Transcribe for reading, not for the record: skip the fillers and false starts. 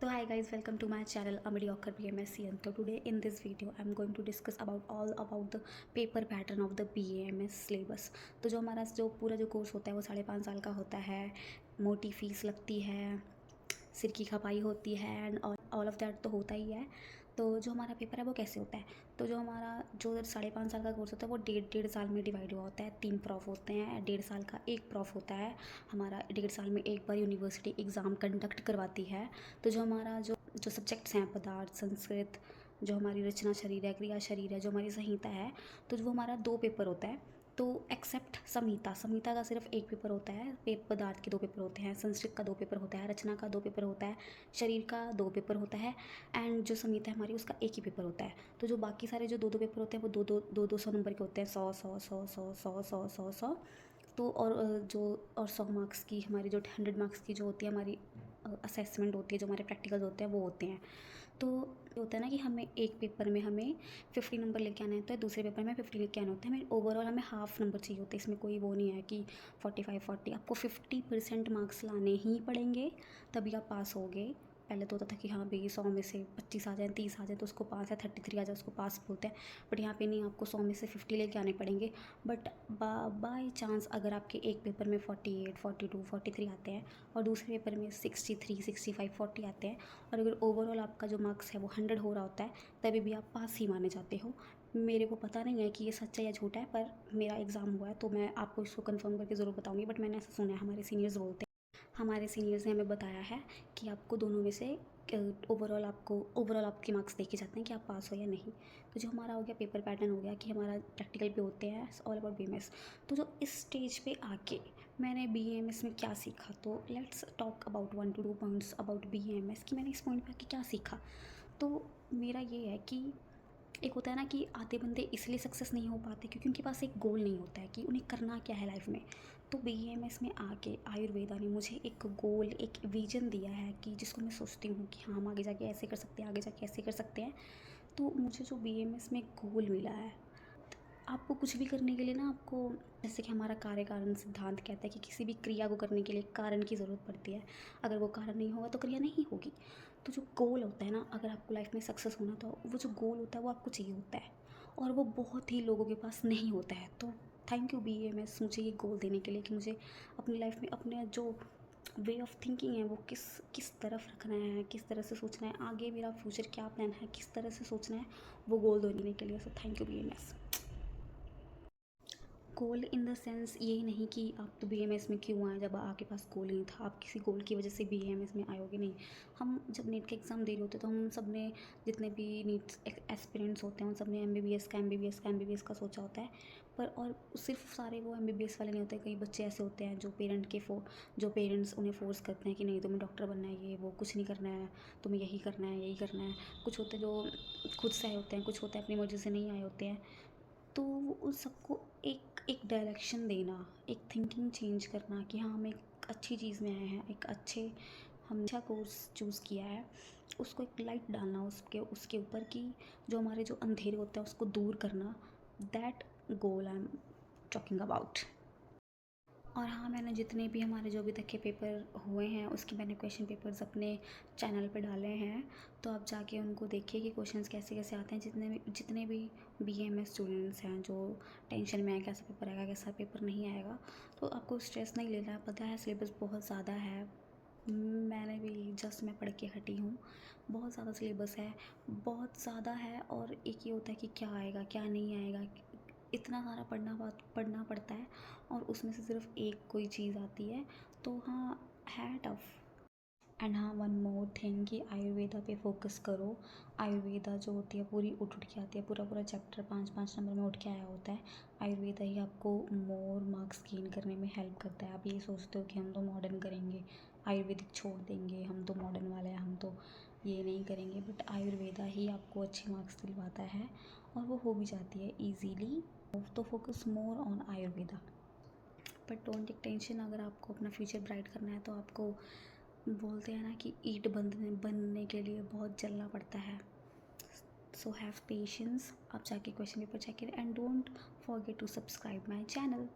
So hi guys, welcome to my channel A Mediocre BMSCN. So today in this video I'm going to discuss about the paper pattern of the BAMS syllabus. तो जो हमारा जो पूरा जो course होता है वो 5.5 साल का होता है, मोटी फीस लगती है, सिर की खपाई होती है एंड ऑल ऑफ दैट तो होता ही है। तो जो हमारा पेपर है वो कैसे होता है, तो जो हमारा जो 5.5 साल का कोर्स होता है वो डेढ़ साल में डिवाइड हुआ होता है। 3 प्रॉफ होते हैं, 1.5 साल का एक प्रॉफ होता है। हमारा 1.5 साल में एक बार यूनिवर्सिटी एग्ज़ाम कंडक्ट करवाती है। तो जो हमारा जो सब्जेक्ट्स हैं, पदार्थ, संस्कृत, जो हमारी रचना शरीर है, क्रिया शरीर है, जो हमारी संहिता है, तो वो हमारा 2 पेपर होता है। तो एक्सेप्ट संहिता का सिर्फ एक पेपर होता है, पदार्थ के 2 पेपर होते हैं, संस्कृत का 2 पेपर होता है, रचना का 2 पेपर होता है, शरीर का 2 पेपर होता है एंड जो संहिता है हमारी उसका एक ही पेपर होता है। तो जो बाकी सारे जो 2-2 पेपर होते हैं वो 200 नंबर के होते हैं, 100 तो और 100 मार्क्स की हमारी जो 100 मार्क्स की जो होती है हमारी असेसमेंट होती है, जो हमारे प्रैक्टिकल्स होते हैं वो होते हैं। तो होता है ना कि हमें एक पेपर में हमें 50 नंबर लेके आना है, तो दूसरे पेपर में 50 लेके आना होता है। हमें ओवरऑल हमें हाफ नंबर चाहिए होते हैं, इसमें कोई वो नहीं है कि 45-40। आपको 50% मार्क्स लाने ही पड़ेंगे तभी आप पास होगे। पहले तो होता था कि हाँ भाई 100 में से 25 आ जाए, 30 आ जाए तो उसको पास है, 33 आ जाए उसको पास बोलते हैं। बट यहाँ पे नहीं, आपको 100 में से 50 लेके आने पड़ेंगे। बट बाय चांस अगर आपके एक पेपर में 48, 42, 43 आते हैं और दूसरे पेपर में 63, 65, 40 आते हैं और अगर ओवरऑल आपका जो मार्क्स है वो 100 हो रहा होता है, तभी भी आप पास ही माने जाते हो। मेरे को पता नहीं है कि ये सच्चा या झूठा है, पर मेरा एग्ज़ाम हुआ है तो मैं आपको इसको कंफर्म करके ज़रूर बताऊँगी। बट मैंने ऐसा सुना है, हमारे सीनियर्स ने हमें बताया है कि आपको दोनों में से ओवरऑल आपके मार्क्स देखे जाते हैं कि आप पास हो या नहीं। तो जो हमारा हो गया पेपर पैटर्न, हो गया कि हमारा प्रैक्टिकल पे होते हैं ऑल अबाउट BMS। तो जो इस स्टेज पे आके मैंने BMS में क्या सीखा, तो let's talk about 1 to 2 points about BMS कि मैंने इस पॉइंट पे आके क्या सीखा। तो मेरा ये है कि एक होता है ना कि आधे बंदे इसलिए सक्सेस नहीं हो पाते क्योंकि उनके पास एक गोल नहीं होता है कि उन्हें करना क्या है लाइफ में। तो BAMS में आके आयुर्वेदा ने मुझे एक गोल, एक विजन दिया है कि जिसको मैं सोचती हूँ कि हाँ हम आगे जाके ऐसे कर सकते हैं, आगे जाके ऐसे कर सकते हैं। तो मुझे जो BAMS में गोल मिला है, आपको कुछ भी करने के लिए ना, आपको जैसे कि हमारा कार्य कारण सिद्धांत कहता है कि किसी भी क्रिया को करने के लिए कारण की ज़रूरत पड़ती है। अगर वो कारण नहीं होगा तो क्रिया नहीं होगी। तो जो गोल होता है ना, अगर आपको लाइफ में सक्सेस होना, तो वो जो गोल होता है वो आपको चाहिए होता है और वो बहुत ही लोगों के पास नहीं होता है। तो थैंक यू BAMS मुझे ये गोल देने के लिए कि मुझे अपनी लाइफ में अपने जो वे ऑफ थिंकिंग है वो किस तरफ रखना है, किस तरह से सोचना है, आगे मेरा फ्यूचर क्या प्लान है, किस तरह से सोचना है, वो गोल देने के लिए। So thank you BAMS। Goal in the sense यही नहीं कि आप तो BAMS में क्यों आए जब आपके पास गोल नहीं था, आप किसी गोल की वजह से BAMS में आयोगे नहीं। हम जब नीट के एग्ज़ाम दे रहे होते तो हम सब ने, जितने भी नीट एस्पिरेंट्स होते हैं उन सब ने MBBS का सोचा होता है। पर और सिर्फ सारे वो MBBS वाले नहीं होते, कई बच्चे ऐसे होते हैं जो पेरेंट्स उन्हें फ़ोर्स करते हैं कि नहीं तुम्हें डॉक्टर बनना है, ये वो कुछ नहीं करना है, तुम्हें यही करना है, यही करना है। कुछ होते हैं जो खुद से आए होते हैं, कुछ होते हैं अपनी मर्ज़ी से नहीं आए होते हैं। तो वो उन सबको एक एक डायरेक्शन देना, एक थिंकिंग चेंज करना कि हाँ हम एक अच्छी चीज़ में आए हैं, हम अच्छा कोर्स चूज़ किया है, उसको एक लाइट डालना उसके ऊपर कि जो हमारे जो अंधेरे होते हैं उसको दूर करना। That goal I am talking about. और हाँ, मैंने जितने भी हमारे जो अभी तक के पेपर हुए हैं उसके मैंने क्वेश्चन पेपर्स अपने चैनल पे डाले हैं, तो आप जाके उनको देखिए कि क्वेश्चंस कैसे कैसे आते हैं। जितने भी BAMS स्टूडेंट्स हैं जो टेंशन में है कैसा पेपर आएगा, कैसा पेपर नहीं आएगा, तो आपको स्ट्रेस नहीं लेना है। पता है सिलेबस बहुत ज़्यादा है, मैं पढ़ के हटी हूँ। बहुत ज़्यादा सिलेबस है, बहुत ज़्यादा है। और एक ये होता है कि क्या आएगा क्या नहीं आएगा, इतना सारा पढ़ना पड़ता है और उसमें से सिर्फ एक कोई चीज़ आती है। तो हाँ, है टफ। एंड हाँ, वन मोर थिंग कि आयुर्वेदा पे फोकस करो। आयुर्वेदा जो होती है पूरी उठ के आती है, पूरा पूरा चैप्टर 5-5 नंबर में उठ के आया होता है। आयुर्वेदा ही आपको मोर मार्क्स गेन करने में हेल्प करता है। आप ये सोचते हो कि हम तो मॉडर्न करेंगे, आयुर्वेदिक छोड़ देंगे, हम तो मॉडर्न वाले हैं, हम तो ये नहीं करेंगे, बट आयुर्वेदा ही आपको अच्छे मार्क्स दिलवाता है और वो हो भी जाती है ईजीली। तो focus more on Ayurveda. But don't take tension, अगर आपको अपना फ्यूचर ब्राइट करना है तो आपको, बोलते हैं ना कि ईंट बनने के लिए बहुत जलना पड़ता है। So have patience. आप जाके क्वेश्चन पेपर चेक करें and don't forget to subscribe my channel.